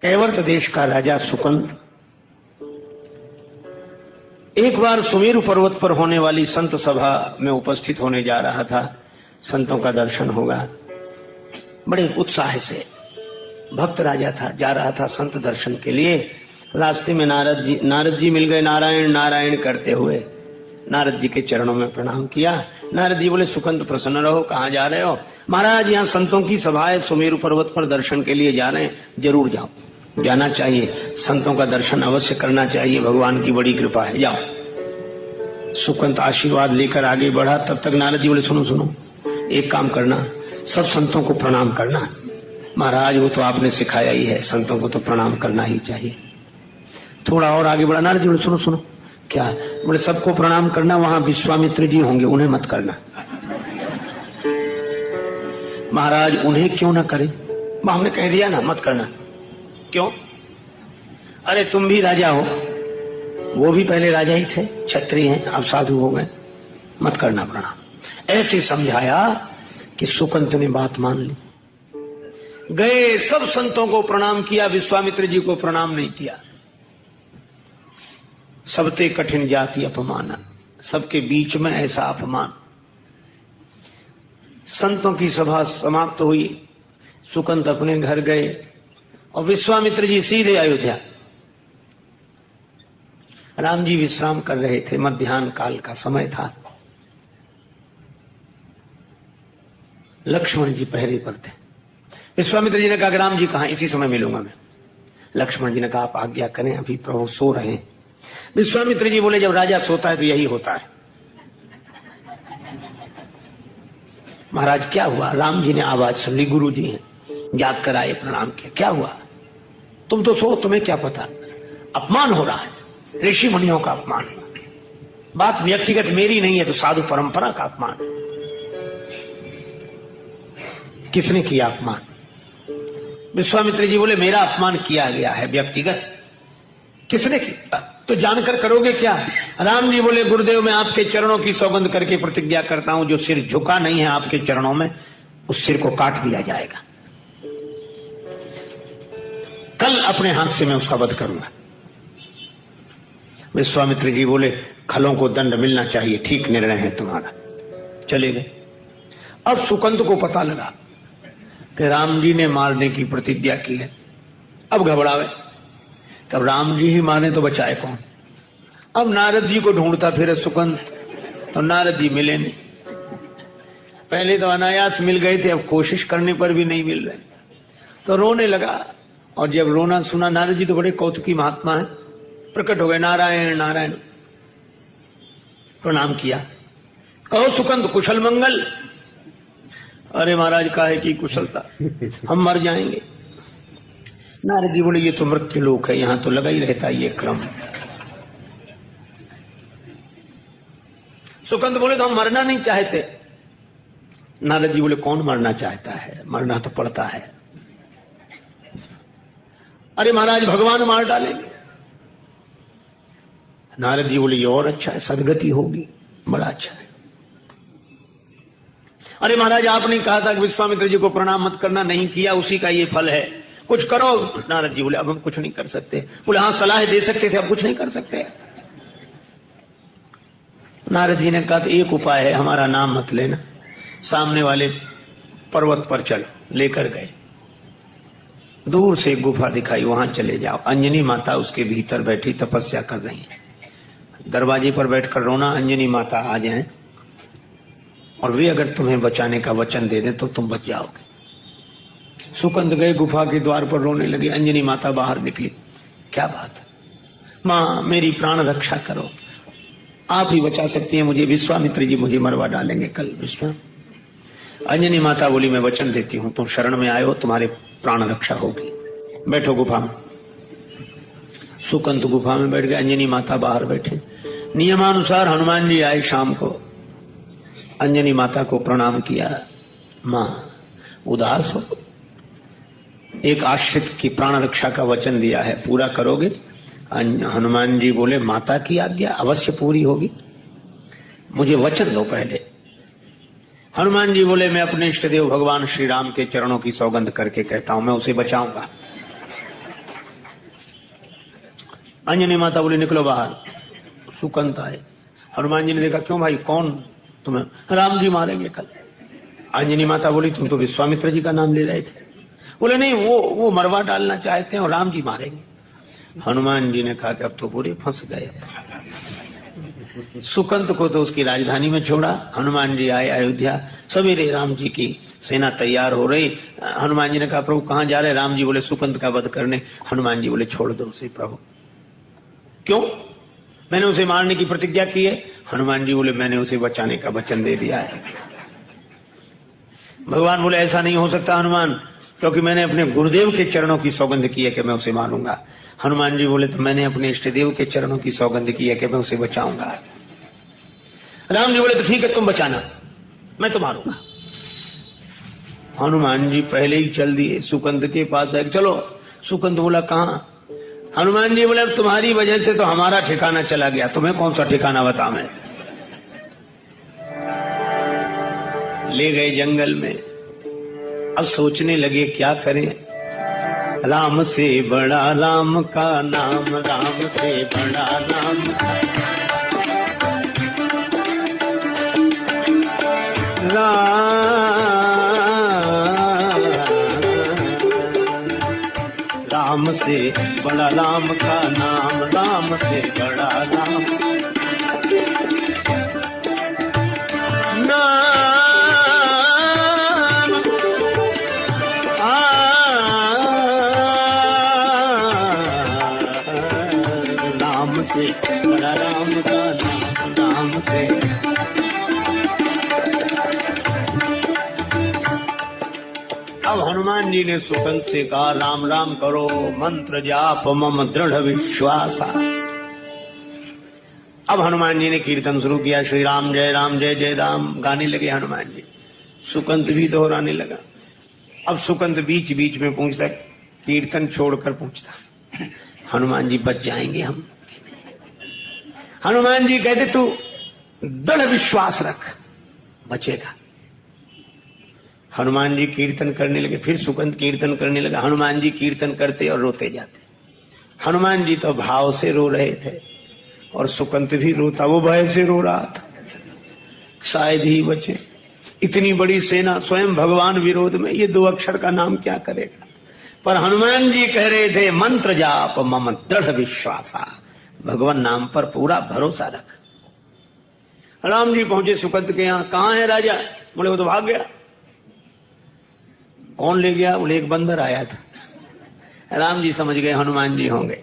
कैवर्त देश का राजा सुकंद एक बार सुमेरु पर्वत पर होने वाली संत सभा में उपस्थित होने जा रहा था। संतों का दर्शन होगा, बड़े उत्साह से भक्त राजा था, जा रहा था संत दर्शन के लिए। रास्ते में नारद जी मिल गए। नारायण नारायण करते हुए नारद जी के चरणों में प्रणाम किया। नारद जी बोले, सुकंद प्रसन्न रहो, कहाँ जा रहे हो? महाराज, यहाँ संतों की सभा है, सुमेरु पर्वत पर दर्शन के लिए जा रहे हैं। जरूर जाओ, जाना चाहिए, संतों का दर्शन अवश्य करना चाहिए, भगवान की बड़ी कृपा है, जाओ। सुकंद आशीर्वाद लेकर आगे बढ़ा। तब तक नारद जी बोले, सुनो सुनो, एक काम करना, सब संतों को प्रणाम करना। महाराज, वो तो आपने सिखाया ही है, संतों को तो प्रणाम करना ही चाहिए। थोड़ा और आगे बढ़ा। नारद जी बोले, सुनो सुनो, क्या? बोले, सबको प्रणाम करना, वहां विश्वामित्र जी होंगे, उन्हें मत करना। महाराज, उन्हें क्यों ना करें? हमने कह दिया ना, मत करना। क्यों? अरे तुम भी राजा हो, वो भी पहले राजा ही थे, क्षत्रिय हैं, अब साधु हो गए, मत करना प्रणाम। ऐसे समझाया कि सुकंत ने बात मान ली। गए, सब संतों को प्रणाम किया, विश्वामित्र जी को प्रणाम नहीं किया। सबते कठिन जाति अपमान, सबके बीच में ऐसा अपमान। संतों की सभा समाप्त हुई, सुकंत अपने घर गए और विश्वामित्र जी सीधे अयोध्या। राम जी विश्राम कर रहे थे, मध्याह्न काल का समय था। लक्ष्मण जी पहरे पर थे। विश्वामित्र जी ने कहा, राम जी कहां? इसी समय मिलूंगा मैं। लक्ष्मण जी ने कहा, आप आज्ञा करें, अभी प्रभु सो रहे हैं। विश्वामित्र जी बोले, जब राजा सोता है तो यही होता है। महाराज, क्या हुआ? राम जी ने आवाज सुन ली, गुरु जी हैं, जाग कर आए, प्रणाम किया। क्या हुआ? तुम तो सो, तुम्हें क्या पता? अपमान हो रहा है, ऋषि मुनियों का अपमान। बात व्यक्तिगत मेरी नहीं है, तो साधु परंपरा का अपमान। किसने किया अपमान? विश्वामित्र जी बोले, मेरा अपमान किया गया है, व्यक्तिगत। किसने किया? तो जानकर करोगे क्या? राम जी बोले, गुरुदेव, मैं आपके चरणों की सौगंध करके प्रतिज्ञा करता हूं, जो सिर झुका नहीं है आपके चरणों में, उस सिर को काट दिया जाएगा। कल अपने हाथ से मैं उसका वध करूंगा। विश्वामित्र जी बोले, खलों को दंड मिलना चाहिए, ठीक निर्णय है तुम्हारा। चले गए। अब सुकंत को पता लगा कि राम जी ने मारने की प्रतिज्ञा की है। अब घबरावे, कब राम जी ही मारने तो बचाए कौन? अब नारद जी को ढूंढता फिरे सुकंत, तो नारद जी मिले नहीं। पहले तो अनायास मिल गए थे, अब कोशिश करने पर भी नहीं मिल रहे, तो रोने लगा। और जब रोना सुना, नारद जी तो बड़े कौतुकी महात्मा है, प्रकट हो गए, नारायण नारायण, प्रणाम किया। कहो सुकंत, कुशल मंगल? अरे महाराज, काहे की कुशलता, हम मर जाएंगे। नारद जी बोले, ये तो मृत्यु लोक है, यहां तो लगा ही रहता है ये क्रम। सुकंत बोले, तो हम मरना नहीं चाहते। नारद जी बोले, कौन मरना चाहता है? मरना तो पड़ता है। अरे महाराज, भगवान मार डालेंगे। नारद जी बोले, ये और अच्छा है, सदगति होगी, बड़ा अच्छा है। अरे महाराज, आपने कहा था कि विश्वामित्र जी को प्रणाम मत करना, नहीं किया, उसी का ये फल है, कुछ करो। नारद जी बोले, अब हम कुछ नहीं कर सकते। बोले, हाँ सलाह दे सकते थे, अब कुछ नहीं कर सकते। नारद जी ने कहा, तो एक उपाय है, हमारा नाम मत लेना, सामने वाले पर्वत पर चलो। लेकर गए, दूर से एक गुफा दिखाई, वहां चले जाओ। अंजनी माता उसके भीतर बैठी तपस्या कर रही है। दरवाजे पर बैठकर रोना, अंजनी माता आ जाए और वे अगर तुम्हें बचाने का वचन दे दें तो तुम बच जाओगे। सुकंद गए, गुफा के द्वार पर रोने लगे। अंजनी माता बाहर निकली, क्या बात? मां, मेरी प्राण रक्षा करो, आप ही बचा सकती हैं मुझे, विश्वामित्र जी मुझे मरवा डालेंगे कल। अंजनी माता बोली, मैं वचन देती हूं, तुम शरण में आए हो, तुम्हारे प्राण रक्षा होगी, बैठो गुफा में। सुकंत गुफा में बैठ गए, अंजनी माता बाहर बैठे। नियमानुसार हनुमान जी आए शाम को, अंजनी माता को प्रणाम किया। मां, उदास हो, एक आश्रित की प्राण रक्षा का वचन दिया है, पूरा करोगे? हनुमान जी बोले, माता की आज्ञा अवश्य पूरी होगी, मुझे वचन दो पहले। हनुमान जी बोले, मैं अपने इष्टदेव भगवान श्री राम के चरणों की सौगंध करके कहता हूं, मैं उसे बचाऊंगा। अंजनी माता बोली निकलो बाहर। सुकंत आए, हनुमान जी ने देखा, क्यों भाई, कौन तुम्हें? राम जी मारेंगे कल। अंजनी माता बोली, तुम तो विश्वामित्र जी का नाम ले रहे थे। बोले नहीं, वो मरवा डालना चाहते हैं और राम जी मारेंगे। हनुमान जी ने कहा कि अब तो पूरे फंस गए। सुकंत को तो उसकी राजधानी में छोड़ा। हनुमान जी आए अयोध्या। सवेरे राम जी की सेना तैयार हो रही। हनुमान जी ने कहा, प्रभु कहां जा रहे? राम जी बोले, सुकंत का वध करने। हनुमान जी बोले, छोड़ दो उसे प्रभु। क्यों? मैंने उसे मारने की प्रतिज्ञा की है। हनुमान जी बोले, मैंने उसे बचाने का वचन दे दिया है। भगवान बोले, ऐसा नहीं हो सकता हनुमान, क्योंकि मैंने अपने गुरुदेव के चरणों की सौगंध की है कि मैं उसे मारूंगा। हनुमान जी बोले, तो मैंने अपने इष्ट देव के चरणों की सौगंध की है कि मैं उसे बचाऊंगा। राम जी बोले, तो ठीक है, तुम बचाना, मैं तो मारूंगा। हनुमान जी पहले ही चल दिए सुकंद के पास। है चलो। सुकंद बोला, कहां? हनुमान जी बोले, अब तुम्हारी वजह से तो हमारा ठिकाना चला गया, तुम्हें कौन सा ठिकाना बता मैं। ले गए जंगल में। अब सोचने लगे क्या करें। राम से बड़ा राम का नाम, राम से बड़ा राम का राम से बड़ा राम का नाम, राम से बड़ा राम नाम। राम से बड़ा राम का नाम, राम से। अब हनुमान जी ने सुकंत से कहा, राम राम करो, मंत्र जाप मम दृढ़ विश्वासा। अब हनुमान जी ने कीर्तन शुरू किया, श्री राम जय जय राम गाने लगे हनुमान जी। सुकंत भी दोहराने लगा। अब सुकंत बीच बीच में पूछता, कीर्तन छोड़कर पूछता, हनुमान जी बच जाएंगे हम? हनुमान जी कहते, तू दृढ़ विश्वास रख, बचेगा। हनुमान जी कीर्तन करने लगे। फिर सुकंत कीर्तन करने लगा। हनुमान जी कीर्तन करते और रोते जाते। हनुमान जी तो भाव से रो रहे थे और सुकंत भी रोता, वो भय से रो रहा था, शायद ही बचे। इतनी बड़ी सेना, स्वयं भगवान विरोध में, ये 2 अक्षर का नाम क्या करेगा। पर हनुमान जी कह रहे थे, मंत्र जाप मम दृढ़ विश्वासा, भगवान नाम पर पूरा भरोसा रख। राम जी पहुंचे सुकंत के यहां। कहां है राजा? बोले, वो तो भाग गया। कौन ले गया? बोले, एक बंदर आया था। राम जी समझ गए हनुमान जी होंगे।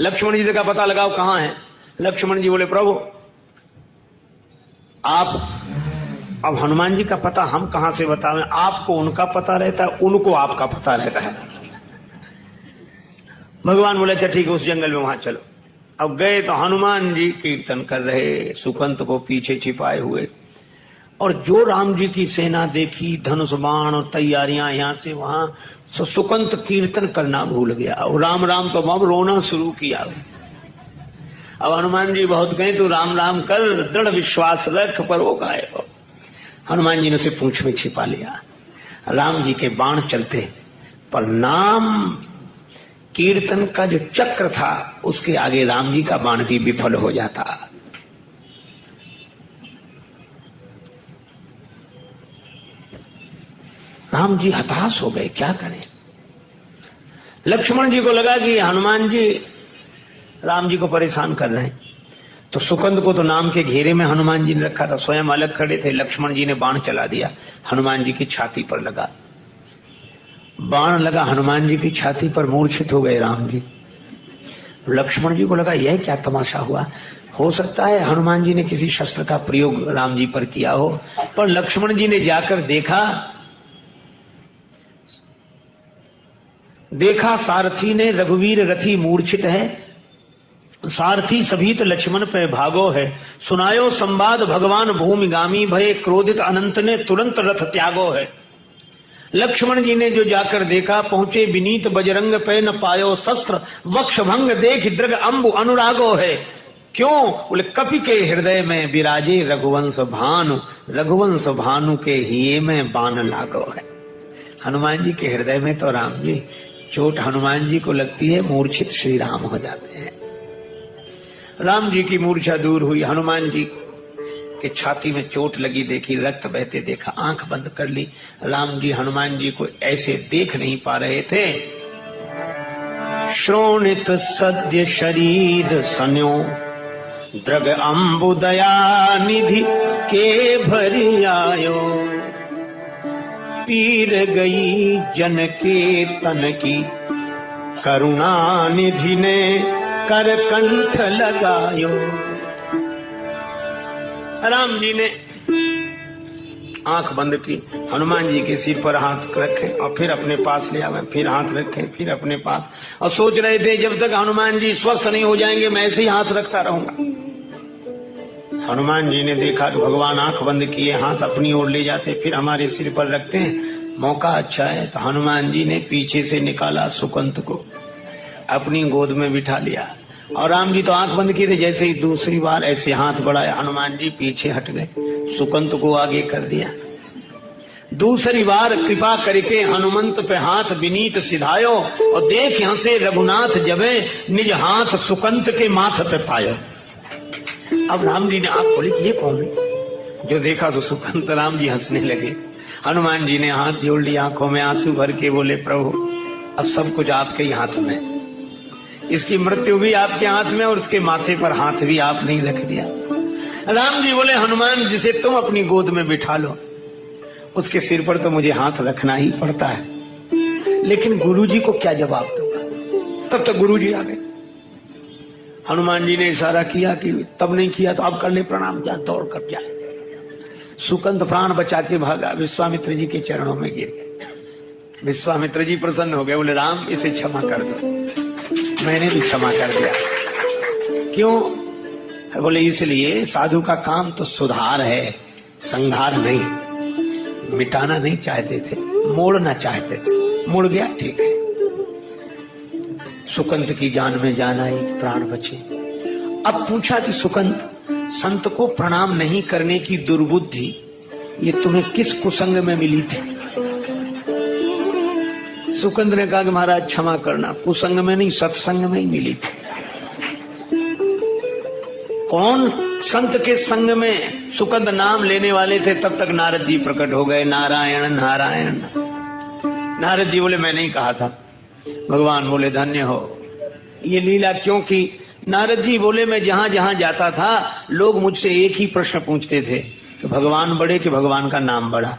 लक्ष्मण जी से का पता लगाओ कहां है। लक्ष्मण जी बोले, प्रभु आप, अब हनुमान जी का पता हम कहां से बतावें, आपको उनका पता रहता है, उनको आपका पता रहता है। भगवान बोले, अच्छा ठीक है, उस जंगल में वहां चलो। अब गए तो हनुमान जी कीर्तन कर रहे, सुकंत को पीछे छिपाए हुए। और जो राम जी की सेना देखी, धनुष बाण और तैयारियां यहां से वहां, तो सुकंत कीर्तन करना भूल गया और राम राम तो अब रोना शुरू किया। अब हनुमान जी बहुत कहे, तू राम राम कर, दृढ़ विश्वास रख, पर वो गायब। हनुमान जी ने उसे पूंछ में छिपा लिया। राम जी के बाण चलते, पर नाम कीर्तन का जो चक्र था, उसके आगे राम जी का बाण भी विफल हो जाता। राम जी हताश हो गए, क्या करें। लक्ष्मण जी को लगा कि हनुमान जी राम जी को परेशान कर रहे हैं। तो सुकंद को तो नाम के घेरे में हनुमान जी ने रखा था, स्वयं अलग खड़े थे। लक्ष्मण जी ने बाण चला दिया, हनुमान जी की छाती पर लगा। बाण लगा हनुमान जी की छाती पर, मूर्छित हो गए राम जी। लक्ष्मण जी को लगा, यह क्या तमाशा हुआ। हो सकता है हनुमान जी ने किसी शस्त्र का प्रयोग राम जी पर किया हो। पर लक्ष्मण जी ने जाकर देखा सारथी ने, रघुवीर रथी मूर्छित है। सारथी सभीत लक्ष्मण पे भागो है, सुनायो संवाद भगवान भूमिगामी भये, क्रोधित अनंत ने तुरंत रथ त्यागो है। लक्ष्मण जी ने जो जाकर देखा, पहुंचे विनीत बजरंग पे, न पायो शस्त्र वक्ष भंग देख दृग अंबु अनुरागो है। क्यों? बोले, कपि के हृदय में विराजे रघुवंश भानु, रघुवंश भानु के हिये में बाण लागो है। हनुमान जी के हृदय में तो राम जी चोट हनुमान जी को लगती है, मूर्छित श्री राम हो जाते हैं। राम जी की मूर्छा दूर हुई, हनुमान जी के छाती में चोट लगी, देखी रक्त बहते देखा, आंख बंद कर ली। राम जी हनुमान जी को ऐसे देख नहीं पा रहे थे। श्रोणित सद्य शरीर सन्यो द्रग अंबुदया निधि के भरि आयो। पीर गई जन के तन की करुणा निधि ने कर कंठ लगायो। राम जी ने आंख बंद की, हनुमान जी के सिर पर हाथ रखे और फिर अपने पास ले आवे, फिर हाथ रखे, फिर अपने पास, और सोच रहे थे जब तक हनुमान जी स्वस्थ नहीं हो जाएंगे मैं ऐसे ही हाथ रखता रहूंगा। हनुमान जी ने देखा कि भगवान आंख बंद किए हाथ अपनी ओर ले जाते, फिर हमारे सिर पर रखते हैं, मौका अच्छा है। तो हनुमान जी ने पीछे से निकाला सुकंत को, अपनी गोद में बिठा लिया, और राम जी तो आंख बंद किए थे। जैसे ही दूसरी बार ऐसे हाथ बढ़ाया, हनुमान जी पीछे हट गए, सुकंत को आगे कर दिया। दूसरी बार कृपा करके हनुमंत पे हाथ विनीत सिधायो, और देख हंसे रघुनाथ जबे निज हाथ सुकंत के माथ पे पायो। अब राम जी ने आंख खोली कि ये कौन है? जो देखा तो सुकंत। राम जी हंसने लगे। हनुमान जी ने हाथ जोड़ लिया, आंखों में आंसू भर के बोले, प्रभु अब सब कुछ आपके ही हाथ में, इसकी मृत्यु भी आपके हाथ में और उसके माथे पर हाथ भी आपने ही रख दिया। राम जी बोले, हनुमान जिसे तुम अपनी गोद में बिठा लो उसके सिर पर तो मुझे हाथ रखना ही पड़ता है, लेकिन गुरुजी को क्या जवाब दूंगा? तब तक गुरुजी आ गए। हनुमान जी ने इशारा किया कि तब नहीं किया तो अब कर ले प्रणाम, जा दौड़ कर जाए। सुकंत प्राण बचा के भागा, विश्वामित्र जी के चरणों में गिर गए। विश्वामित्र जी प्रसन्न हो गए, बोले राम इसे क्षमा कर दो। मैंने भी क्षमा कर दिया। क्यों? बोले इसलिए साधु का काम तो सुधार है, संहार नहीं। मिटाना नहीं चाहते थे, मोड़ना चाहते थे, मुड़ गया ठीक है। सुकंत की जान में जान आई, प्राण बचे। अब पूछा कि सुकंत, संत को प्रणाम नहीं करने की दुर्बुद्धि ये तुम्हें किस कुसंग में मिली थी? सुकंत ने कहा कि महाराज क्षमा करना, कुसंग में नहीं सत्संग में ही मिली थी। कौन? संत के संग में सुकंत नाम लेने वाले थे, तब तक नारद जी प्रकट हो गए। नारायण नारायण। नारद जी बोले मैं नहीं कहा था। भगवान बोले धन्य हो ये लीला, क्योंकि नारद जी बोले मैं जहां जहां जाता था लोग मुझसे एक ही प्रश्न पूछते थे कि भगवान बड़े कि भगवान का नाम बड़ा।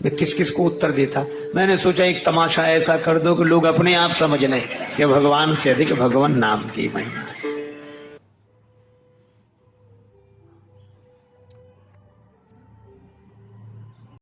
मैं किस किस को उत्तर देता? मैंने सोचा एक तमाशा ऐसा कर दो कि लोग अपने आप समझ लें कि भगवान से अधिक भगवान नाम की महिमा है।